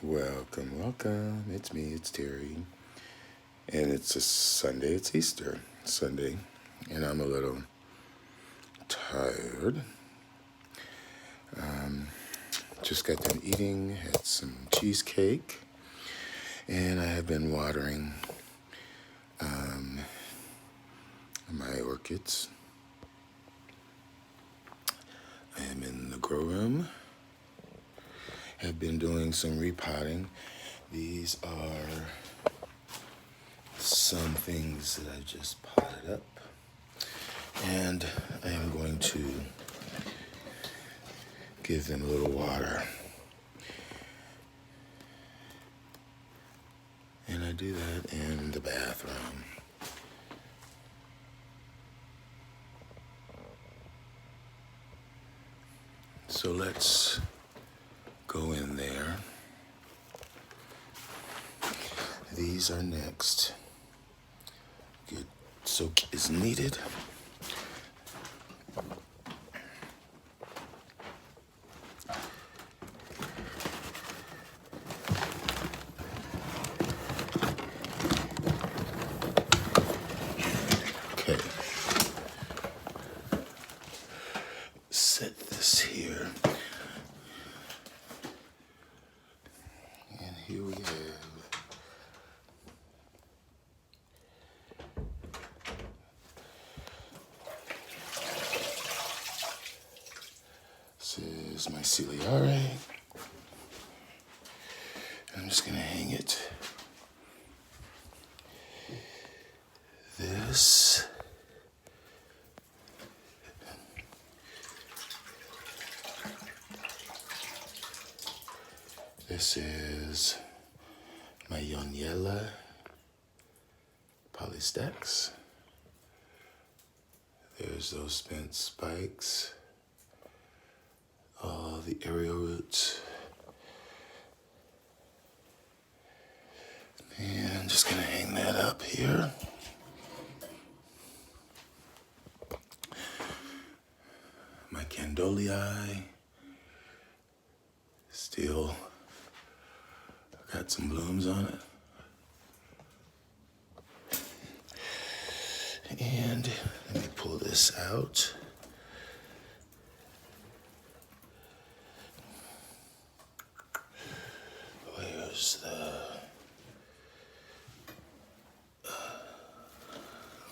Welcome, welcome. It's me, it's Terry. And it's a Sunday, it's Easter Sunday. And I'm a little tired. Just got done eating, had some cheesecake. And I have been watering my orchids. I am in the grow room. Have been doing some repotting. These are some things that I just potted up. And I am going to give them a little water. And I do that in the bathroom. So let's go in there. These are next. Good soak is needed. Okay. Set this here. And here we have this is my ciliare. I'm just gonna hang it. This is my Yoniella polystax. There's those spent spikes, all the aerial roots. And I'm just gonna hang that up here. My Candolii, still got some blooms on it. And let me pull this out. Where's the...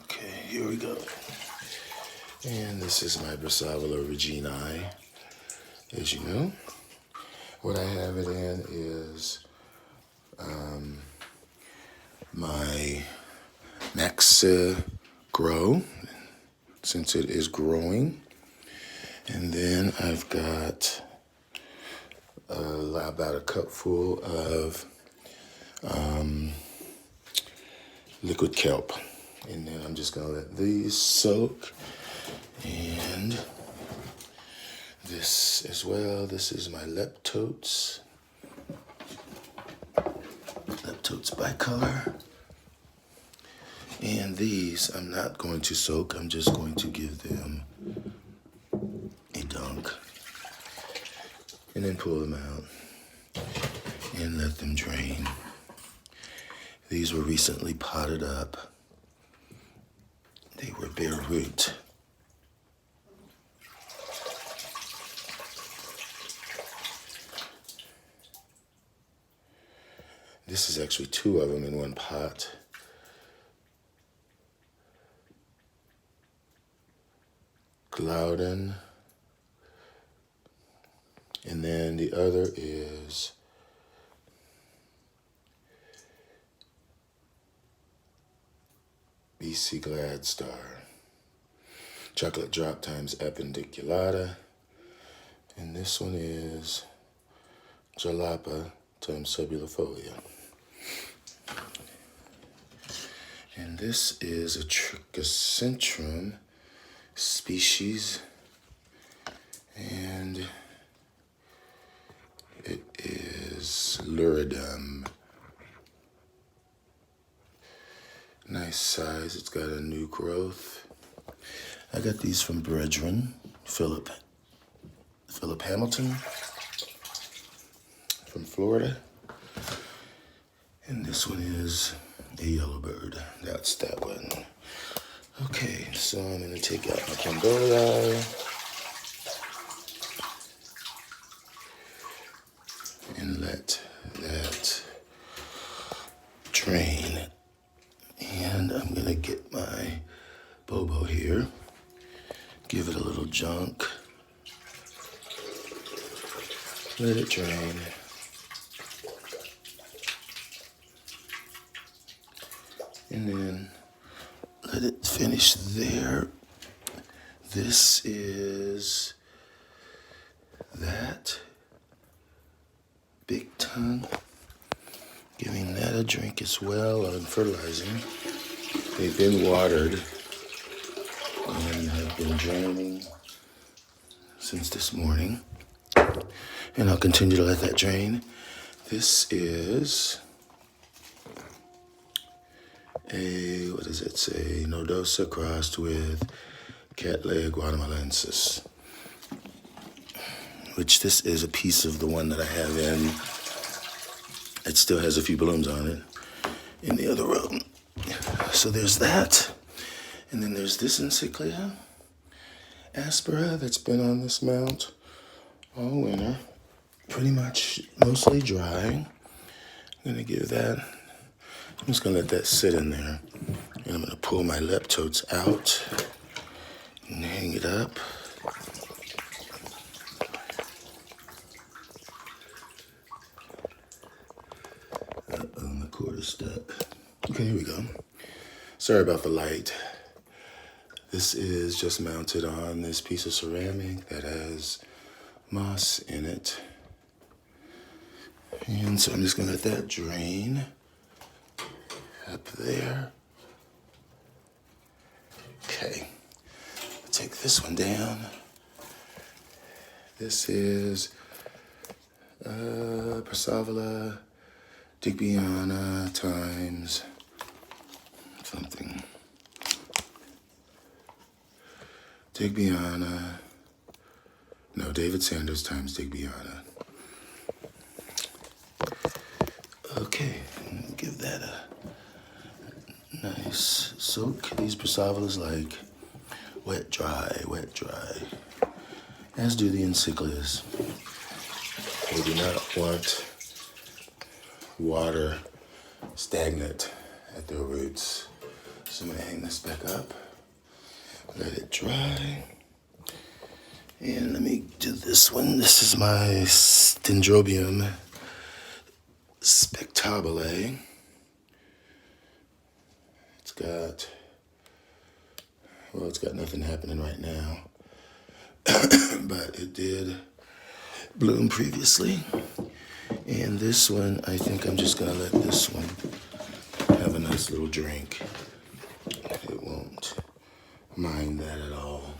Okay, here we go. And this is my Brassavola reginae. As you know, what I have it in is my Max Grow, since it is growing. And then I've got about a cupful of liquid kelp. And then I'm just gonna let these soak. And this as well, this is my Leptotes. Leptotes bicolor. And these I'm not going to soak, I'm just going to give them a dunk. And then pull them out and let them drain. These were recently potted up. They were bare root. This is actually two of them in one pot. Clouden. And then the other is BC Gladstar. Chocolate Drop times Appendiculata. And this one is Jalapa times Subulifolia. And this is a Trichocentrum species. And it is Luridum. Nice size, it's got a new growth. I got these from Brethren, Philip Hamilton from Florida. And this one is a yellowbird. That's that one. Okay, so I'm gonna take out my Cambodia. And let that drain. And I'm gonna get my Bobo here. Give it a little junk. Let it drain. And then let it finish there. This is that big tongue. Giving that a drink as well while I'm fertilizing. They've been watered and have been draining since this morning. And I'll continue to let that drain. This is a, what does it say? Nodosa crossed with Cattleya guatemalensis. Which this is a piece of the one that I have in. It still has a few blooms on it in the other room. So there's that. And then there's this Encyclia aspera that's been on this mount all winter. Pretty much mostly dry. I'm gonna give that, I'm just gonna let that sit in there. And I'm gonna pull my leptotes out and hang it up. My cord is stuck. Okay, here we go. Sorry about the light. This is just mounted on this piece of ceramic that has moss in it. And so I'm just gonna let that drain up there. Okay, I'll take this one down. This is Persavola Digbyana times something. Digbyana, no, David Sanders times Digbyana. Okay, give that a nice soak. These Persavolas like wet, dry, as do the Encyclias. They do not want water stagnant at their roots. So I'm gonna hang this back up, let it dry. And let me do this one. This is my Dendrobium spectabile. It's got nothing happening right now, but it did bloom previously. And this one, I think I'm just gonna let this one have a nice little drink. It won't mind that at all.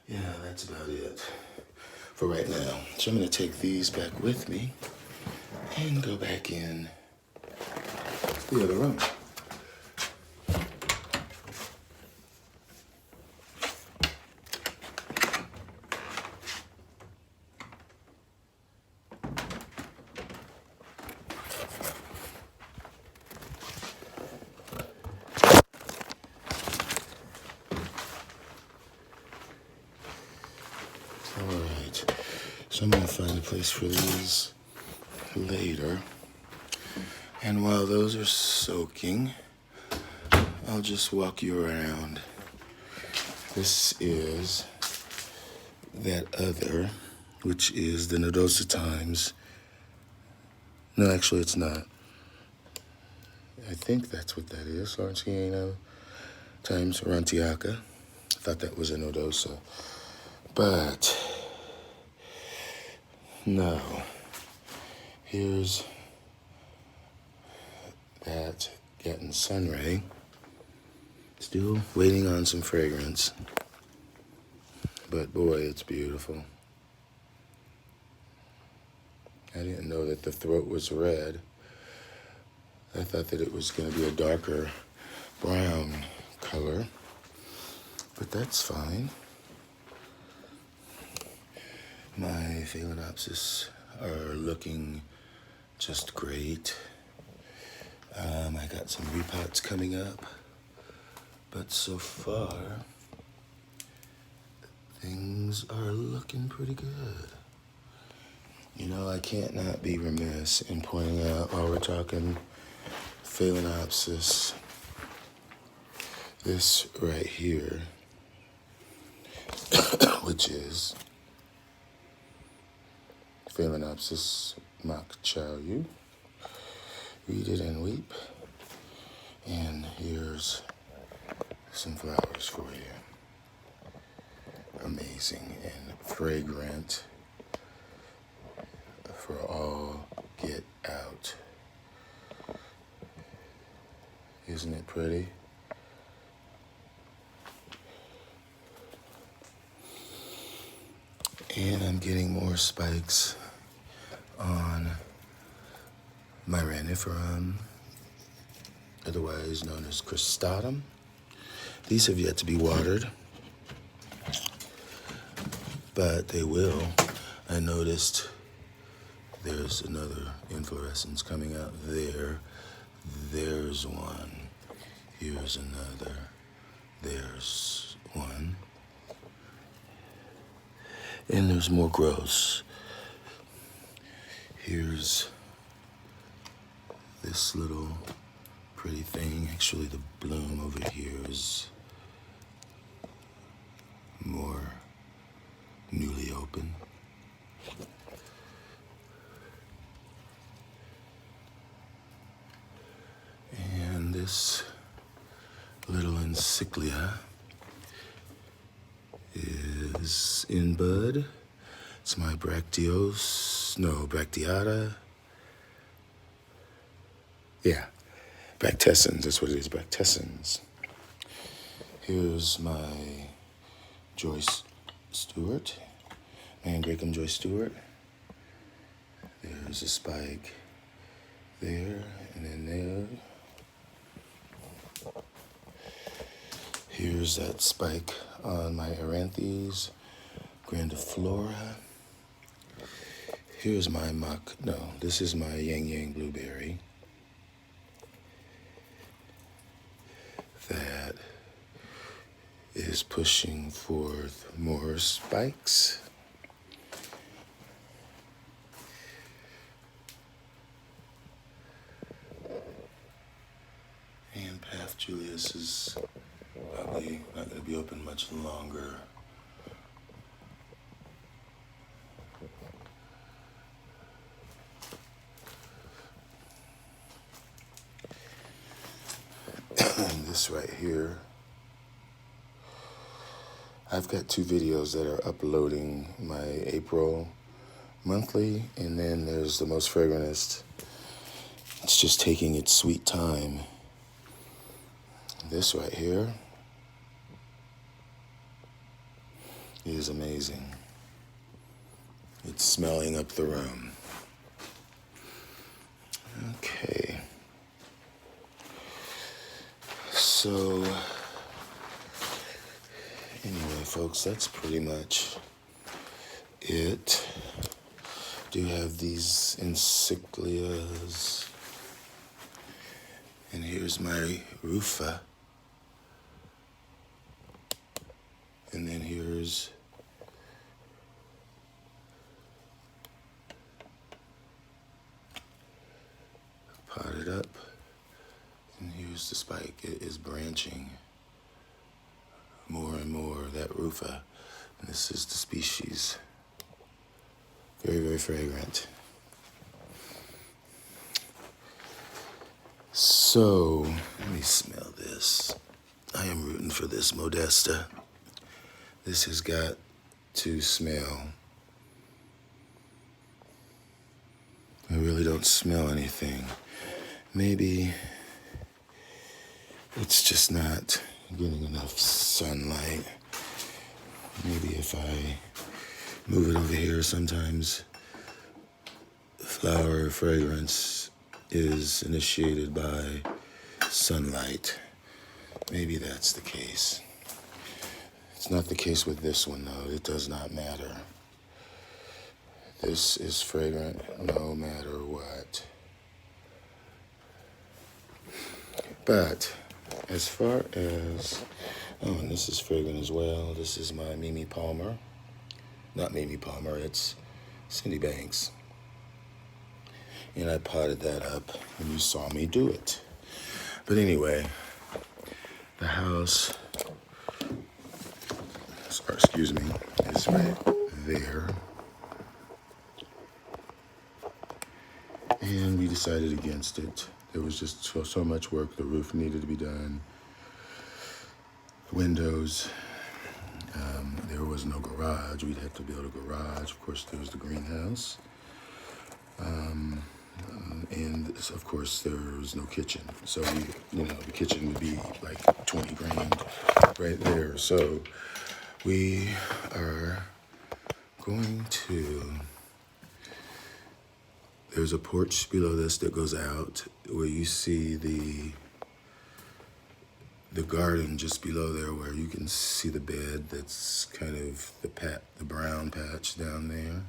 Yeah, that's about it for right now. So I'm gonna take these back with me and go back in the other room. Alright, so I'm gonna find a place for these later. And while those are soaking, I'll just walk you around. This is that other, which is the Nodosa times. No, actually it's not. I think that's what that is, Lawrenciano times Rantiaca. I thought that was a Nodosa. But, no. Here's that Gatton Sunray. Still waiting on some fragrance. But boy, it's beautiful. I didn't know that the throat was red. I thought that it was going to be a darker brown color. But that's fine. My Phalaenopsis are looking just great. I got some repots coming up, but so far, things are looking pretty good. You know, I can't not be remiss in pointing out, while we're talking Phalaenopsis, this right here, which is Phalaenopsis mock chow yu. Read it and weep. And here's some flowers for you. Amazing and fragrant for all get out. Isn't it pretty? And I'm getting more spikes on my raniferum, otherwise known as cristatum. These have yet to be watered, but they will. I noticed there's another inflorescence coming out there. There's one. Here's another. There's one. And there's more growths. Here's this little pretty thing. Actually, the bloom over here is more newly open. And this little encyclia is in bud. It's my bracteata. Yeah, bractessins, that's what it is, bractessins. Here's my Joyce Stewart, Mandragum Joyce Stewart. There's a spike there, and then there. Here's that spike on my Eranthes grandiflora. Here's my this is my Yang Yang blueberry. That is pushing forth more spikes. And Path Julius is probably not going to be open much longer. And this right here, I've got 2 videos that are uploading my April monthly, and then there's the most fragrantest. It's just taking its sweet time. This right here is amazing. It's smelling up the room. Okay. So, anyway, folks, that's pretty much it. Do have these encyclias. And here's my Rufa. And then here's potted up. And here's the spike. It is branching more and more, that Rufa. And this is the species. Very, very fragrant. So, let me smell this. I am rooting for this Modesta. This has got to smell. I really don't smell anything. Maybe it's just not getting enough sunlight. Maybe if I move it over here, sometimes flower fragrance is initiated by sunlight. Maybe that's the case. It's not the case with this one, though. It does not matter. This is fragrant no matter what. But as far as, oh, and this is fragrant as well. This is my Mimi Palmer. Not Mimi Palmer, it's Cindy Banks. And I potted that up and you saw me do it. But anyway, the house, excuse me, is right there. And we decided against it. There was just so much work. The roof needed to be done. Windows. There was no garage. We'd have to build a garage. Of course, there was the greenhouse. And of course, there was no kitchen. So, the kitchen would be like 20 grand right there. So we are going to, there's a porch below this that goes out where you see the garden just below there, where you can see the bed. That's kind of the brown patch down there.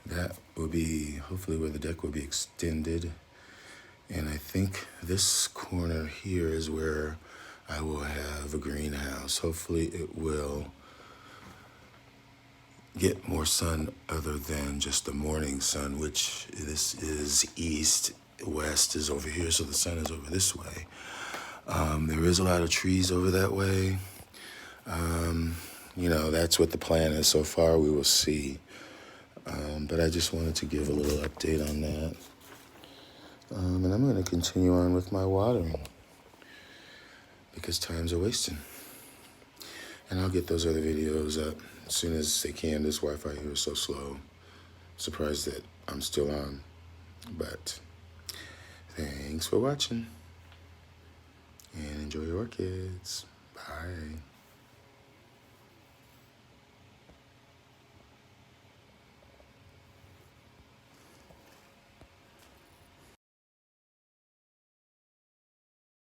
That will be hopefully where the deck will be extended. And I think this corner here is where I will have a greenhouse. Hopefully it will get more sun other than just the morning sun, which this is east. West is over here, so the sun is over this way. There is a lot of trees over that way. That's what the plan is so far. We will see. But I just wanted to give a little update on that. And I'm going to continue on with my watering because times are wasting. And I'll get those other videos up as soon as they can. This Wi-Fi here is so slow. Surprised that I'm still on. But thanks for watching. And enjoy your orchids. Bye.